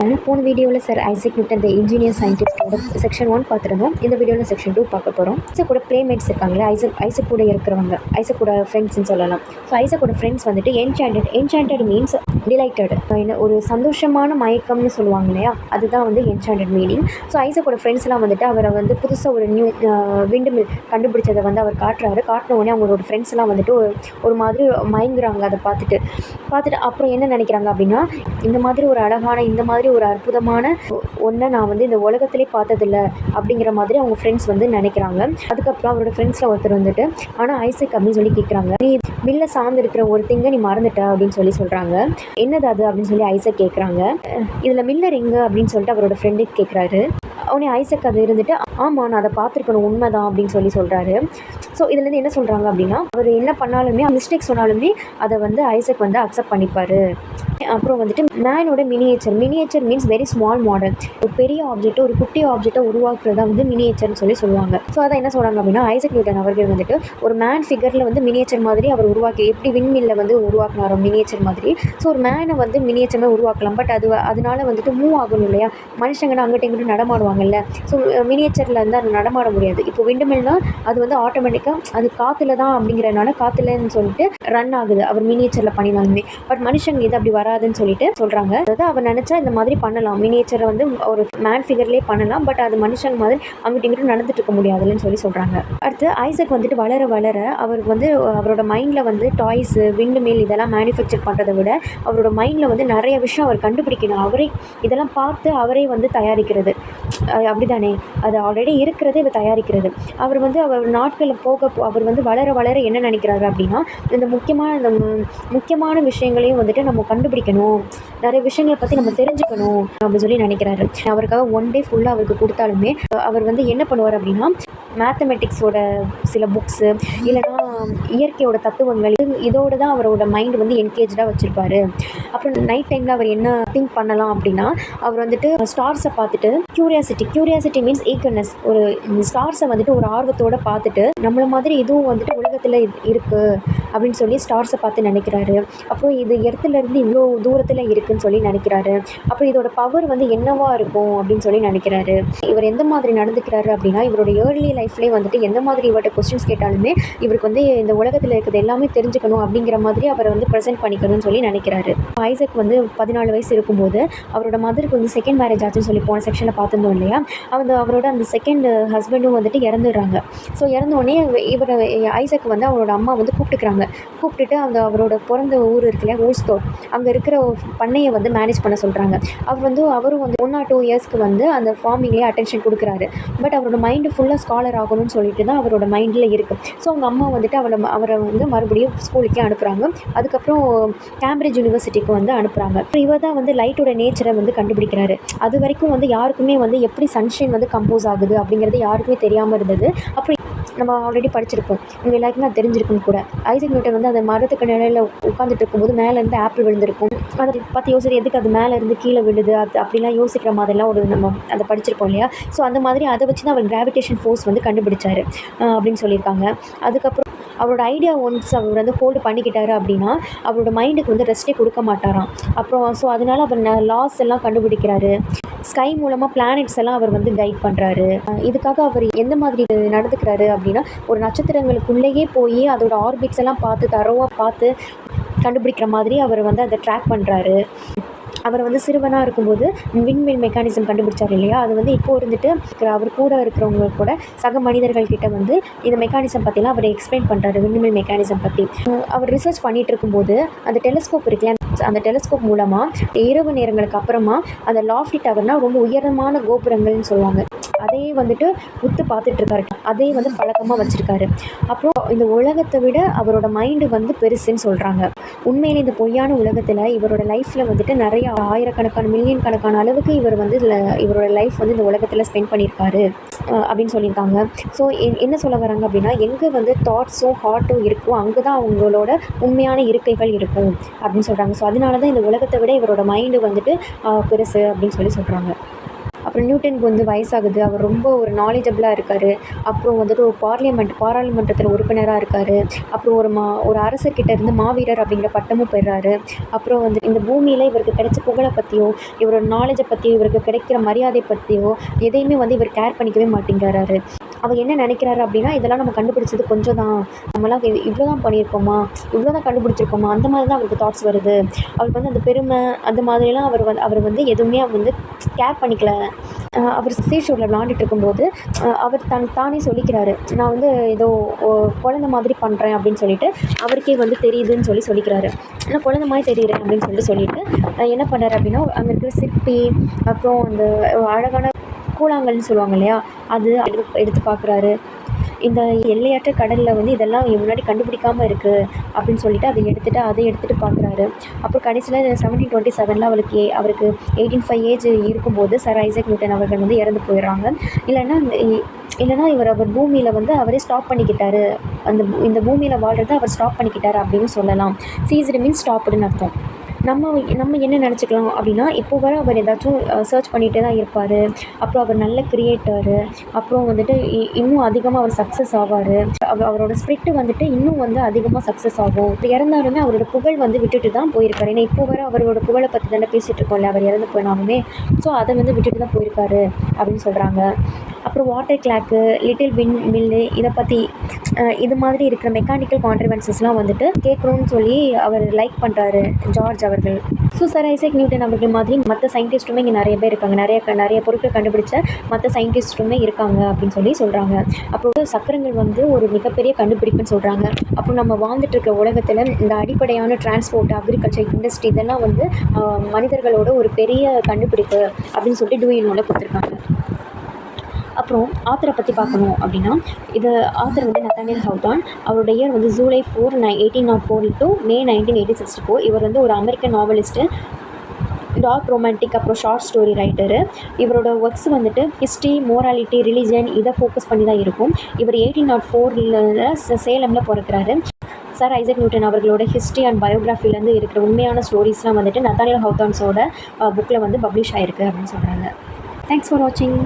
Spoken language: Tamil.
போன வீடியோவில் sir Isaac Newton the engineer சயின்டிஸ்டோட செக்ஷன் 1 பார்த்துருந்தோம். இந்த வீடியோவில் செக்ஷன் 2 பார்க்க போகிறோம். ஐசக் கூட ப்ளேமேட்ஸ் இருக்காங்களே, ஐசக் கூட இருக்கிறவங்க, ஐசக் கூட ஃப்ரெண்ட்ஸ்ன்னு சொல்லலாம். ஸோ ஐசக் கூட ஃப்ரெண்ட்ஸ் வந்துட்டு என்சாண்டட் மீன்ஸ் டிலைட்டட், ஒரு சந்தோஷமான மயக்கம்னு சொல்லுவாங்க இல்லையா, அதுதான் வந்து என்சாண்டட் மீனிங். ஸோ ஐசக்கோட ஃப்ரெண்ட்ஸ்லாம் வந்துட்டு அவரை வந்து புதுசாக ஒரு நியூ விண்டு மில் கண்டுபிடிச்சதை வந்து அவர் காட்டின உடனே அவங்களோட ஃப்ரெண்ட்ஸ்லாம் வந்துட்டு ஒரு மாதிரி மயங்குறாங்க. அதை பார்த்துட்டு அப்புறம் என்ன நினைக்கிறாங்க அப்படின்னா, இந்த மாதிரி ஒரு அழகான, இந்த மாதிரி ஒரு அற்புதமான ஒன்றை நான் வந்து இந்த உலகத்திலே பார்த்ததில்ல அப்படிங்கிற மாதிரி அவங்க ஃப்ரெண்ட்ஸ் வந்து நினைக்கிறாங்க. அதுக்கப்புறம் அவரோட ஃப்ரெண்ட்ஸில் ஒருத்தர் வந்துட்டு, ஆனால் ஐசக் அப்படின்னு சொல்லி கேட்குறாங்க, நீ வில்ல சார்ந்து இருக்கிற ஒரு திங்கை நீ மறந்துட்ட அப்படின்னு சொல்கிறாங்க. என்னது அது அப்படின்னு சொல்லி ஐசக் கேட்குறாங்க. இதில் மில்லர் எங்கே அப்படின்னு சொல்லிட்டு அவரோட ஃப்ரெண்டுக்கு கேட்குறாரு. அவனே ஐசக் அது இருந்துட்டு, ஆமாம் நான் அதை பார்த்துருக்கணும், உண்மைதான் அப்படின்னு சொல்கிறாரு. ஸோ இதுலேருந்து என்ன சொல்கிறாங்க அப்படின்னா, அவர் என்ன பண்ணாலுமே, மிஸ்டேக் சொன்னாலுமே அதை வந்து ஐசக் வந்து அக்செப்ட் பண்ணிப்பார். அப்புறம் வந்துட்டு மேனோட miniature means very small model. ஒரு பெரிய ஆப்ஜெக்ட்டை, ஒரு குட்டி ஆப்ஜெக்டை உருவாக்குறதா வந்து மினியேச்சர்னு சொல்லுவாங்க. ஸோ அதை என்ன சொல்கிறாங்க அப்படின்னா, ஐசக் நியூட்டன் அவர்கள் வந்துட்டு ஒரு மேன் ஃபிகரில் வந்து மினியேச்சர் மாதிரி அவர் உருவாக்கி, எப்படி விண்மில்ல வந்து உருவாக்குனாரோ மினியேச்சர் மாதிரி, ஸோ ஒரு மேனை வந்து மினியேச்சர் உருவாக்கலாம். பட் அதனால வந்துட்டு மூவ் ஆகணும் இல்லையா, மனுஷங்கன்னா அங்கிட்ட இங்கிட்ட நடமாடுவாங்கல்ல. ஸோ மினியேச்சரில் வந்து அது நடமாட முடியாது. இப்போ விண்டுமில்னால் அது வந்து ஆட்டோமேட்டிக்காக அது காற்றுல தான் அப்படிங்கிறனால காற்றுலன்னு சொல்லிட்டு ரன் ஆகுது அவர் மினியேச்சரில் பண்ணினாலுமே. பட் மனுஷங்க இது அப்படி வராதுன்னு சொல்லிட்டு சொல்கிறாங்க. அதாவது அவர் நினச்சா இந்த மாதிரி பண்ணலாம், மினியேச்சரை வந்து ஒரு மேன் ஃபிகர்லேயே பண்ணலாம். பட் அது மனுஷங்க மாதிரி அங்கிட்ட இங்கிட்ட நடந்துட்டு இருக்க முடியாதுன்னு சொல்கிறாங்க. அடுத்து ஐசக் வந்துட்டு வளர அவருக்கு வந்து அவரோட மைண்டில் வந்து டாய்ஸு, விண்டு மில் இதெல்லாம் மேனுஃபேக்சர் பண்ணுறதை விட அவரோட மைண்டில் வந்து நிறைய விஷயம் அவர் கண்டுபிடிக்கணும். அவரே இதெல்லாம் பார்த்து அவரே வந்து தயாரிக்கிறது, அப்படி தானே, அது ஆல்ரெடி இருக்கிறது இவர் தயாரிக்கிறது. அவர் வந்து அவர் நாட்களில் அவர் வந்து வளர என்ன நினைக்கிறாரு அப்படின்னா, இந்த முக்கியமான விஷயங்களையும் வந்துட்டு நம்ம கண்டுபிடிக்கணும், நிறைய விஷயங்களை பற்றி நம்ம தெரிஞ்சுக்கணும் அப்படின்னு சொல்லி நினைக்கிறாரு. அவருக்காக 1 டே ஃபுல்லாக அவருக்கு கொடுத்தாலுமே அவர் வந்து என்ன பண்ணுவார் அப்படின்னா, மேத்தமெட்டிக்ஸோட சில புக்ஸு இல்லைனா இயற்கையோட தத்துவங்கள் இதோடு தான் அவரோட மைண்ட் வந்து என்கேஜாக வச்சுருப்பார். அப்புறம் நைட் டைமில் அவர் என்ன திங்க் பண்ணலாம் அப்படின்னா, அவர் வந்துட்டு ஸ்டார்ஸை பார்த்துட்டு க்யூரியாசிட்டி மீன்ஸ் ஈகர்னஸ், ஒரு ஸ்டார்ஸை வந்துட்டு ஒரு ஆர்வத்தோடு பார்த்துட்டு நம்மள மாதிரி இதுவும் வந்துட்டு உலகத்தில் இருக்குது அப்படின்னு சொல்லி ஸ்டார்ஸை பார்த்து நினைக்கிறாரு. அப்புறம் இது எர்த்துலேருந்து இவ்வளோ தூரத்தில் இருக்குதுன்னு சொல்லி நினைக்கிறாரு. அப்புறம் இதோட பவர் வந்து என்னவா இருக்கும் அப்படின்னு சொல்லி நினைக்கிறாரு. இவர் எந்த மாதிரி நடந்துக்கிறாரு அப்படின்னா, இவரோட ஏர்லி லைஃப்லேயே வந்துட்டு எந்த மாதிரி இவர்கிட்ட கொஸ்டின்ஸ் கேட்டாலுமே இவருக்கு வந்து இந்த உலகத்தில் இருக்கிறது எல்லாமே தெரிஞ்சுக்கணும் அப்படிங்கிற மாதிரி அவரை வந்து ப்ரெசென்ட் பண்ணிக்கணும்னு சொல்லி நினைக்கிறாரு. ஐசக் வந்து 14 வயசு இருக்கும்போது அவரோட மதருக்கு வந்து செகண்ட் மேரேஜ் ஆச்சுன்னு சொல்லி போன செக்ஷனில் பார்த்துருந்தோம் இல்லையா, அவரோட அந்த செகண்ட் ஹஸ்பண்டும் வந்துட்டு இறந்துடுறாங்க. ஸோ இறந்தோடனே ஐசக் வந்து அவரோட அம்மா வந்து கூப்பிட்டுட்டு அவரோட பிறந்த ஊர் இருக்கு இல்லையா, ஊஸ்தோட், அங்கே இருக்கிற பண்ணையை வந்து மேனேஜ் பண்ண சொல்கிறாங்க. அவரும் வந்து 1 or 2 இயர்ஸ்க்கு வந்து அந்த ஃபார்மிங்லேயே அட்டென்ஷன் கொடுக்குறாரு. பட் அவரோட மைண்டு ஃபுல்லாக ஸ்காலர் ஆகணும்னு சொல்லிட்டு தான் அவரோட மைண்டில் இருக்குது. ஸோ அவங்க அம்மா வந்துட்டு அவரை வந்து மறுபடியும் ஸ்கூலுக்கே அனுப்புகிறாங்க. அதுக்கப்புறம் கேம்பிரிட்ஜ் யூனிவர்சிட்டிக்கு வந்து அனுப்புகிறாங்க. அப்புறம் இவர் தான் வந்து லைட்டோட நேச்சரை வந்து கண்டுபிடிக்கிறாரு. அது வரைக்கும் வந்து யாருக்குமே வந்து எப்படி சன்ஷைன் வந்து கம்போஸ் ஆகுது அப்படிங்கிறது யாருக்குமே தெரியாமல் இருந்தது. அப்புறம் நம்ம ஆல்ரெடி படிச்சிருப்போம், உங்கள் எல்லாருக்குமே அது தெரிஞ்சிருக்கும் கூட. ஐசக் நியூட்டன் வந்து அந்த மரத்துக்கு நிலையில் உட்காந்துட்டு இருக்கும்போது மேலேருந்து ஆப்பிள் விழுந்திருக்கும். அதை பார்த்து யோசிச்சு எதுக்கு அது மேலேருந்து கீழே விழுது, அது அப்படிலாம் யோசிக்கிற மாதிரிலாம் நம்ம அதை படிச்சிருப்போம் இல்லையா. ஸோ அந்த மாதிரி அதை வச்சு தான் அவர் கிராவிடேஷன் ஃபோர்ஸ் வந்து கண்டுபிடிச்சார் அப்படின்னு சொல்லியிருக்காங்க. அதுக்கப்புறம் அவரோட ஐடியா ஒன்ஸ் அவர் வந்து ஹோல்டு பண்ணிக்கிட்டாரு அப்படின்னா அவரோட மைண்டுக்கு வந்து ரெஸ்ட்டே கொடுக்க மாட்டாராம். அப்புறம் ஸோ அதனால அவர் லாஸ் எல்லாம் கண்டுபிடிக்கிறாரு. ஸ்கை மூலமாக பிளானெட்ஸ் எல்லாம் அவர் வந்து கைட் பண்ணுறாரு. இதுக்காக அவர் எந்த மாதிரி நடந்துக்கிறாரு அப்படின்னா, ஒரு நட்சத்திரங்களுக்குள்ளேயே போய் அதோட ஆர்பிட்ஸ் எல்லாம் பார்த்து கண்டுபிடிக்கிற மாதிரி அவர் வந்து அதை ட்ராக் பண்ணுறாரு. அவர் வந்து சிறுவனாக இருக்கும்போது விண்மில் மெக்கானிசம் கண்டுபிடிச்சார் இல்லையா, அது வந்து இப்போ இருந்துட்டு அவர் கூட இருக்கிறவங்க கூட சக மனிதர்கள்கிட்ட வந்து இந்த மெக்கானிசம் பற்றிலாம் அவர் எக்ஸ்பிளைன் பண்ணுறாரு. விண்மில் மெக்கானிசம் பற்றி அவர் ரிசர்ச் பண்ணிகிட்டு இருக்கும்போது அந்த டெலிஸ்கோப் இருக்குல்ல, அந்த டெலிஸ்கோப் மூலமாக இரவு நேரங்களுக்கு அப்புறமா அந்த லாஃப்டி டவர்னால் ரொம்ப உயரமான கோபுரங்கள்னு சொல்லுவாங்க, அதே வந்துட்டு உத்து பார்த்துட்ருக்காரு. அதே வந்து பழக்கமாக வச்சுருக்காரு. அப்புறம் இந்த உலகத்தை விட அவரோட மைண்டு வந்து பெருசுன்னு சொல்கிறாங்க. உண்மையிலே இந்த பொய்யான உலகத்தில் இவரோட லைஃப்பில் வந்துட்டு நிறைய ஆயிரக்கணக்கான மில்லியன் கணக்கான அளவுக்கு இவர் வந்து இவரோட லைஃப் வந்து இந்த உலகத்தில் ஸ்பெண்ட் பண்ணியிருக்காரு அப்படின்னு சொல்லியிருக்காங்க. ஸோ என்ன சொல்ல வராங்க அப்படின்னா, எங்கே வந்து தாட்ஸும் ஹார்ட்டும் இருக்கும் அங்கே தான் அவங்களோட உண்மையான இருக்கைகள் இருக்கும் அப்படின்னு சொல்கிறாங்க. ஸோ அதனால தான் இந்த உலகத்தை விட இவரோட மைண்டு வந்துட்டு பெருசு அப்படின்னு சொல்கிறாங்க. அப்புறம் நியூட்டனுக்கு வந்து வயசாகுது, அவர் ரொம்ப ஒரு நாலேஜபிளாக இருக்கார். அப்புறம் வந்துட்டு ஒரு பாராளுமன்றத்தில் உறுப்பினராக இருக்கார். அப்புறம் ஒரு அரசர்கிட்ட இருந்து மாவீரர் அப்படிங்கிற பட்டமும் பெறாரு. அப்புறம் வந்து இந்த பூமியில் இவருக்கு கிடைச்ச புகழை பற்றியோ, இவரோட நாலேஜை பற்றியோ, இவருக்கு கிடைக்கிற மரியாதை பற்றியோ எதையுமே வந்து இவர் கேர் பண்ணிக்கவே மாட்டேங்கிறாரு. அவர் என்ன நினைக்கிறாரு அப்படின்னா, இதெல்லாம் நம்ம கண்டுபிடிச்சது கொஞ்சம் தான், நம்மலாம் இவ்வளோ தான் பண்ணியிருக்கோமா, இவ்வளோ தான் கண்டுபிடிச்சிருக்கோமா, அந்த மாதிரி தான் அவருக்கு தாட்ஸ் வருது. அவருக்கு வந்து அந்த பெருமை அந்த மாதிரிலாம் அவர் வந்து எதுவுமே வந்து கேர் பண்ணிக்கல. அவர் சீஷோரில் விளாண்டுட்டு இருக்கும்போது அவர் தானே சொல்லிக்கிறாரு, நான் வந்து ஏதோ குழந்த மாதிரி பண்ணுறேன் அப்படின்னு சொல்லிட்டு அவருக்கே வந்து தெரியுதுன்னு சொல்லிக்கிறாரு. நான் குழந்த மாதிரி தெரியுறேன் அப்படின்னு சொல்லிட்டு என்ன பண்ணார் அப்படின்னா, அங்கே இருக்கிற சிற்பி அப்புறம் அந்த அழகான கூழாங்கல்னு சொல்லுவாங்க இல்லையா, அது எடுத்து பார்க்குறாரு. இந்த எல்லையற்ற கடலில் வந்து இதெல்லாம் முன்னாடி கண்டுபிடிக்காமல் இருக்குது அப்படின்னு சொல்லிட்டு அதை எடுத்துகிட்டு பார்க்குறாரு. அப்புறம் கடைசியில் 1727 அவருக்கு 85 ஏஜ் இருக்கும்போது சர் ஐசக் நியூட்டன் அவர்கள் வந்து இறந்து போயிடுறாங்க. இல்லைன்னா அவர் பூமியில் வந்து அவரே ஸ்டாப் பண்ணிக்கிட்டாரு, இந்த பூமியில் வாழ்கிறத அவர் ஸ்டாப் பண்ணிக்கிட்டாரு அப்படின்னு சொல்லலாம். சீஸ்டு மீன்ஸ் ஸ்டாப்டுன்னு அர்த்தம். நம்ம என்ன நினச்சிக்கலாம் அப்படின்னா, இப்போ வர அவர் ஏதாச்சும் சர்ச் பண்ணிகிட்டே தான் இருப்பார். அப்புறம் அவர் நல்ல கிரியேட்டரு. அப்புறம் வந்துட்டு இன்னும் அதிகமாக அவர் சக்ஸஸ் ஆவார். அவரோட ஸ்பிரிட்டு வந்துட்டு இன்னும் வந்து அதிகமாக சக்ஸஸ் ஆகும். இறந்தாலுமே அவரோட புகழ் வந்து விட்டுட்டு தான் போயிருக்காரு. ஏன்னா இப்போ வர அவரோட புகழை பற்றி தானே பேசிகிட்டு இருக்கோம்ல, அவர் இறந்து போனாலுமே. ஸோ அதை வந்து விட்டுட்டு தான் போயிருக்காரு அப்படின்னு சொல்கிறாங்க. அப்புறம் water clock, little win mill, இதை பற்றி இது மாதிரி இருக்கிற மெக்கானிக்கல் கான்ட்ரிவன்சஸ்லாம் வந்துட்டு கேட்கணும்னு சொல்லி அவர் லைக் பண்ணுறாரு ஜார்ஜ் அவர்கள். ஸோ சர் ஐசக் நியூட்டன் அவர்கள் மாதிரி மற்ற சயின்டிஸ்ட்டுமே இங்கே நிறைய பேர் இருக்காங்க. நிறைய பொருட்கள் கண்டுபிடிச்ச மற்ற சயின்டிஸ்ட்டுமே இருக்காங்க அப்படின்னு சொல்கிறாங்க. அப்புறம் சக்கரங்கள் வந்து ஒரு மிகப்பெரிய கண்டுபிடிப்புன்னு சொல்கிறாங்க. அப்புறம் நம்ம வாழ்ந்துட்டு இருக்க உலகத்தில் இந்த அடிப்படையான டிரான்ஸ்போர்ட், அக்ரிகல்ச்சர், இண்டஸ்ட்ரி இதெல்லாம் வந்து மனிதர்களோட ஒரு பெரிய கண்டுபிடிப்பு அப்படின்னு சொல்லிட்டு டூயினோட கொடுத்துருக்காங்க. அப்புறம் ஆத்தரை பற்றி பார்க்கணும் அப்படின்னா, இது ஆத்தர் வந்து நத்தானியல் ஹவுதான். அவரோட இயர் வந்து ஜூலை 4, 1804 to May 19, 1864. இவர் வந்து ஒரு அமெரிக்கன் நாவலிஸ்ட்டு, டார்க் ரொமான்டிக் அப்புறம் ஷார்ட் ஸ்டோரி ரைட்டரு. இவரோட ஒர்க்ஸ் வந்துட்டு ஹிஸ்ட்ரி, மோராலிட்டி, ரிலிஜன் இதை ஃபோக்கஸ் பண்ணி தான் இருக்கும். இவர் 1804 சேலமில் பிறக்கிறாரு. சர் ஐசக் நியூட்டன் அவர்களோட ஹிஸ்ட்ரி அண்ட் பயோகிராஃபிலேருந்து இருக்கிற உண்மையான ஸ்டோரிஸ்லாம் வந்துட்டு நத்தானியல் ஹவுதான்ஸோட புக்கில் வந்து பப்ளிஷ் ஆகிருக்கு அப்படின்னு சொல்கிறாங்க. தேங்க்ஸ் ஃபார் வாட்சிங்.